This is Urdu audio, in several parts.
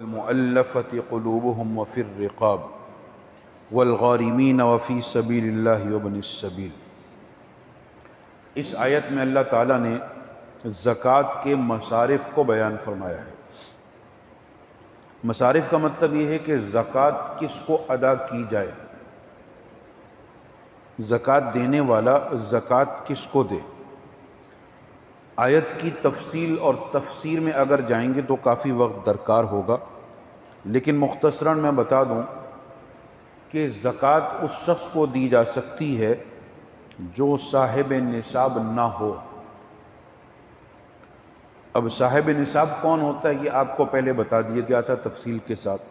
المؤلفة قلوبهم وفي الرقاب والغارمین وفی سبیل اللہ وابن السبیل۔ اس آیت میں اللہ تعالیٰ نے زکوٰۃ کے مصارف کو بیان فرمایا ہے۔ مصارف کا مطلب یہ ہے کہ زکوٰۃ کس کو ادا کی جائے، زکوٰۃ دینے والا زکوٰۃ کس کو دے۔ آیت کی تفصیل اور تفسیر میں اگر جائیں گے تو کافی وقت درکار ہوگا، لیکن مختصراً میں بتا دوں کہ زکوٰۃ اس شخص کو دی جا سکتی ہے جو صاحب نصاب نہ ہو۔ اب صاحب نصاب کون ہوتا ہے یہ آپ کو پہلے بتا دیا گیا تھا تفصیل کے ساتھ۔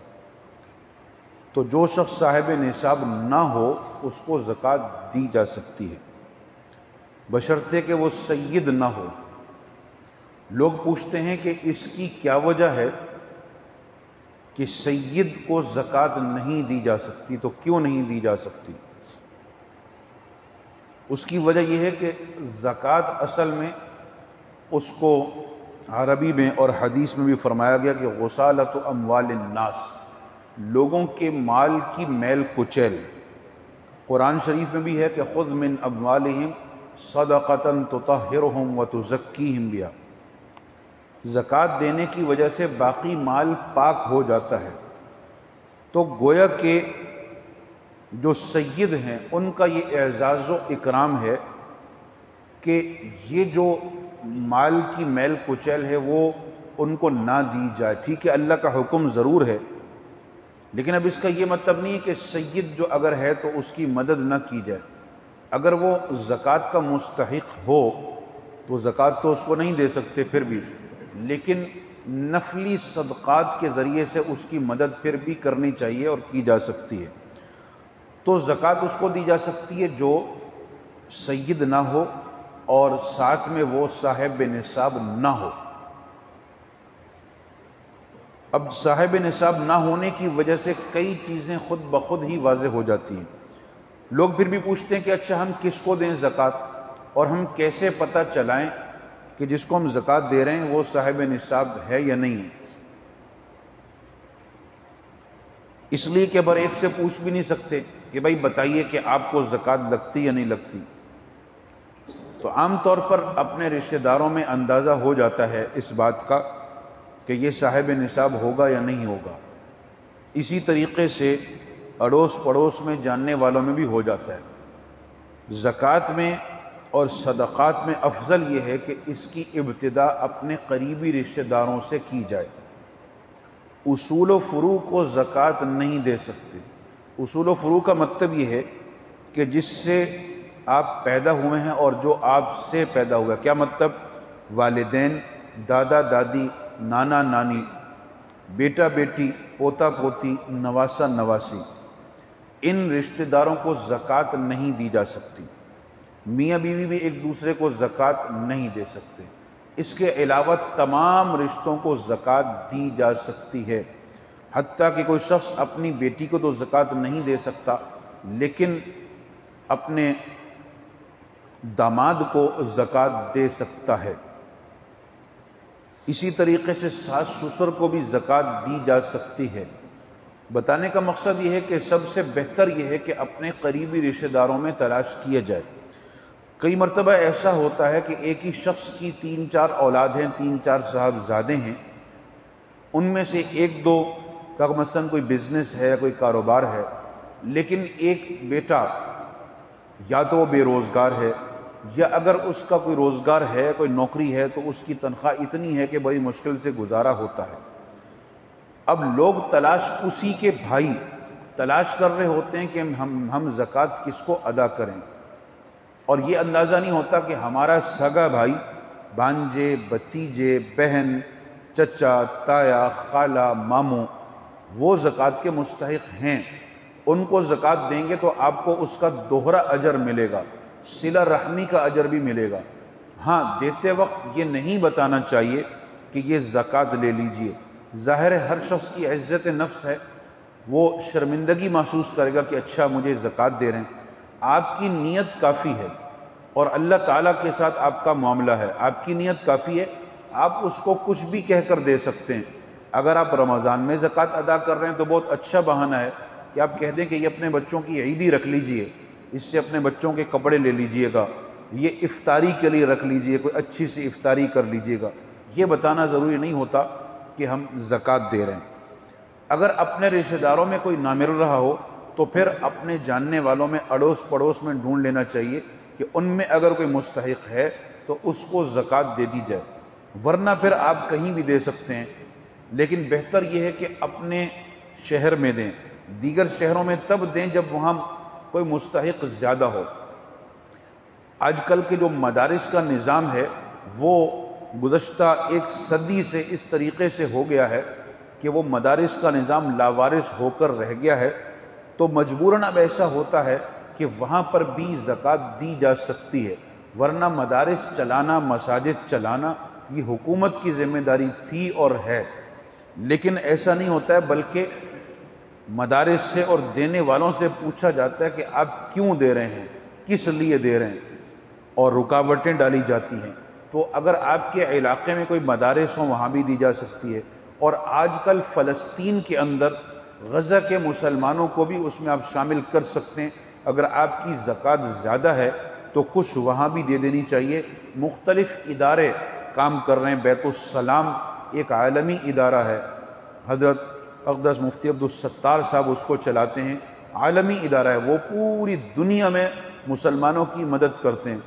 تو جو شخص صاحب نصاب نہ ہو اس کو زکوٰۃ دی جا سکتی ہے، بشرطے کہ وہ سید نہ ہو۔ لوگ پوچھتے ہیں کہ اس کی کیا وجہ ہے کہ سید کو زکوٰۃ نہیں دی جا سکتی، تو کیوں نہیں دی جا سکتی؟ اس کی وجہ یہ ہے کہ زکوٰۃ اصل میں اس کو عربی میں اور حدیث میں بھی فرمایا گیا کہ غسالۃ اموال الناس، لوگوں کے مال کی میل کچیل۔ قرآن شریف میں بھی ہے کہ خذ من اموالہم صدقۃ تطہرہم وتزکیہم بہا، زکوٰۃ دینے کی وجہ سے باقی مال پاک ہو جاتا ہے۔ تو گویا کہ جو سید ہیں ان کا یہ اعزاز و اکرام ہے کہ یہ جو مال کی میل کچیل ہے وہ ان کو نہ دی جائے۔ ٹھیک ہے، اللہ کا حکم ضرور ہے، لیکن اب اس کا یہ مطلب نہیں ہے کہ سید جو اگر ہے تو اس کی مدد نہ کی جائے۔ اگر وہ زکوٰۃ کا مستحق ہو تو زکوٰۃ تو اس کو نہیں دے سکتے پھر بھی، لیکن نفلی صدقات کے ذریعے سے اس کی مدد پھر بھی کرنی چاہیے اور کی جا سکتی ہے۔ تو زکوٰۃ اس کو دی جا سکتی ہے جو سید نہ ہو اور ساتھ میں وہ صاحب نصاب نہ ہو۔ اب صاحب نصاب نہ ہونے کی وجہ سے کئی چیزیں خود بخود ہی واضح ہو جاتی ہیں۔ لوگ پھر بھی پوچھتے ہیں کہ اچھا ہم کس کو دیں زکوٰۃ، اور ہم کیسے پتہ چلائیں کہ جس کو ہم زکوٰۃ دے رہے ہیں وہ صاحب نصاب ہے یا نہیں ہے؟ اس لیے کہ بر ایک سے پوچھ بھی نہیں سکتے کہ بھائی بتائیے کہ آپ کو زکوٰۃ لگتی یا نہیں لگتی۔ تو عام طور پر اپنے رشتہ داروں میں اندازہ ہو جاتا ہے اس بات کا کہ یہ صاحب نصاب ہوگا یا نہیں ہوگا۔ اسی طریقے سے اڑوس پڑوس میں جاننے والوں میں بھی ہو جاتا ہے۔ زکوٰۃ میں اور صدقات میں افضل یہ ہے کہ اس کی ابتدا اپنے قریبی رشتہ داروں سے کی جائے۔ اصول و فروع کو زکوٰۃ نہیں دے سکتے۔ اصول و فروع کا مطلب یہ ہے کہ جس سے آپ پیدا ہوئے ہیں اور جو آپ سے پیدا ہوا ہے۔ کیا مطلب؟ والدین، دادا دادی، نانا نانی، بیٹا بیٹی، پوتا پوتی، نواسا نواسی، ان رشتہ داروں کو زکوٰۃ نہیں دی جا سکتی۔ میاں بیوی بھی ایک دوسرے کو زکوٰۃ نہیں دے سکتے۔ اس کے علاوہ تمام رشتوں کو زکوٰۃ دی جا سکتی ہے، حتیٰ کہ کوئی شخص اپنی بیٹی کو تو زکوٰۃ نہیں دے سکتا لیکن اپنے داماد کو زکوٰۃ دے سکتا ہے۔ اسی طریقے سے ساس سسر کو بھی زکوٰۃ دی جا سکتی ہے۔ بتانے کا مقصد یہ ہے کہ سب سے بہتر یہ ہے کہ اپنے قریبی رشتہ داروں میں تلاش کیا جائے۔ کئی مرتبہ ایسا ہوتا ہے کہ ایک ہی شخص کی 3-4 اولاد ہیں، 3-4 صاحبزادے ہیں، ان میں سے ایک دو کا مثلاً کوئی بزنس ہے، کوئی کاروبار ہے، لیکن ایک بیٹا یا تو وہ بے روزگار ہے، یا اگر اس کا کوئی روزگار ہے، کوئی نوکری ہے، تو اس کی تنخواہ اتنی ہے کہ بڑی مشکل سے گزارا ہوتا ہے۔ اب لوگ اسی کے بھائی تلاش کر رہے ہوتے ہیں کہ ہم زکوٰۃ کس کو ادا کریں، اور یہ اندازہ نہیں ہوتا کہ ہمارا سگا بھائی، بھانجے، بھتیجے، بہن، چچا، تایا، خالہ، ماموں وہ زکوٰۃ کے مستحق ہیں۔ ان کو زکوٰۃ دیں گے تو آپ کو اس کا دوہرا اجر ملے گا، صلہ رحمی کا اجر بھی ملے گا۔ ہاں، دیتے وقت یہ نہیں بتانا چاہیے کہ یہ زکوٰۃ لے لیجئے۔ ظاہر ہے ہر شخص کی عزت نفس ہے، وہ شرمندگی محسوس کرے گا کہ اچھا مجھے زکوٰۃ دے رہے ہیں۔ آپ کی نیت کافی ہے اور اللہ تعالیٰ کے ساتھ آپ کا معاملہ ہے، آپ کی نیت کافی ہے، آپ اس کو کچھ بھی کہہ کر دے سکتے ہیں، اگر آپ رمضان میں زکوٰۃ ادا کر رہے ہیں تو بہت اچھا بہانہ ہے کہ آپ کہہ دیں کہ یہ اپنے بچوں کی عیدی رکھ لیجئے، اس سے اپنے بچوں کے کپڑے لے لیجئے گا، یہ افطاری کے لیے رکھ لیجئے، کوئی اچھی سی افطاری کر لیجئے گا۔ یہ بتانا ضروری نہیں ہوتا کہ ہم زکوٰۃ دے رہے ہیں۔ اگر اپنے رشتہ داروں میں کوئی نہ مل رہا ہو تو پھر اپنے جاننے والوں میں اڑوس پڑوس میں ڈھونڈ لینا چاہیے کہ ان میں اگر کوئی مستحق ہے تو اس کو زکوٰۃ دے دی جائے، ورنہ پھر آپ کہیں بھی دے سکتے ہیں، لیکن بہتر یہ ہے کہ اپنے شہر میں دیں، دیگر شہروں میں تب دیں جب وہاں کوئی مستحق زیادہ ہو۔ آج کل کے جو مدارس کا نظام ہے وہ گزشتہ 1 صدی سے اس طریقے سے ہو گیا ہے کہ وہ مدارس کا نظام لاوارث ہو کر رہ گیا ہے، تو مجبوراً اب ایسا ہوتا ہے کہ وہاں پر بھی زکوٰۃ دی جا سکتی ہے، ورنہ مدارس چلانا، مساجد چلانا یہ حکومت کی ذمہ داری تھی اور ہے، لیکن ایسا نہیں ہوتا ہے، بلکہ مدارس سے اور دینے والوں سے پوچھا جاتا ہے کہ آپ کیوں دے رہے ہیں، کس لیے دے رہے ہیں، اور رکاوٹیں ڈالی جاتی ہیں۔ تو اگر آپ کے علاقے میں کوئی مدارس ہوں وہاں بھی دی جا سکتی ہے، اور آج کل فلسطین کے اندر غزہ کے مسلمانوں کو بھی اس میں آپ شامل کر سکتے ہیں۔ اگر آپ کی زکوٰۃ زیادہ ہے تو کچھ وہاں بھی دے دینی چاہیے۔ مختلف ادارے کام کر رہے ہیں، بیت السلام ایک عالمی ادارہ ہے، حضرت اقدس مفتی عبدالستار صاحب اس کو چلاتے ہیں، عالمی ادارہ ہے، وہ پوری دنیا میں مسلمانوں کی مدد کرتے ہیں۔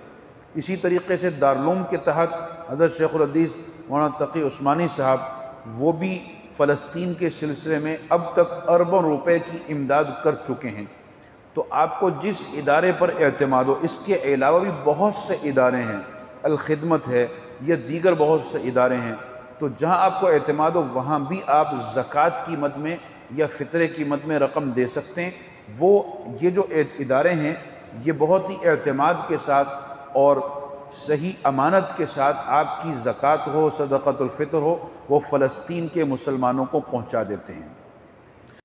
اسی طریقے سے دارالعلوم کے تحت حضرت شیخ الحدیث مولانا تقی عثمانی صاحب وہ بھی فلسطین کے سلسلے میں اب تک اربوں روپے کی امداد کر چکے ہیں۔ تو آپ کو جس ادارے پر اعتماد ہو، اس کے علاوہ بھی بہت سے ادارے ہیں، الخدمت ہے یا دیگر بہت سے ادارے ہیں، تو جہاں آپ کو اعتماد ہو وہاں بھی آپ زکوٰۃ کی مد میں یا فطرے کی مد میں رقم دے سکتے ہیں۔ یہ جو ادارے ہیں یہ بہت ہی اعتماد کے ساتھ اور صحیح امانت کے ساتھ آپ کی زکوٰۃ ہو، صدقۃ الفطر ہو، وہ فلسطین کے مسلمانوں کو پہنچا دیتے ہیں۔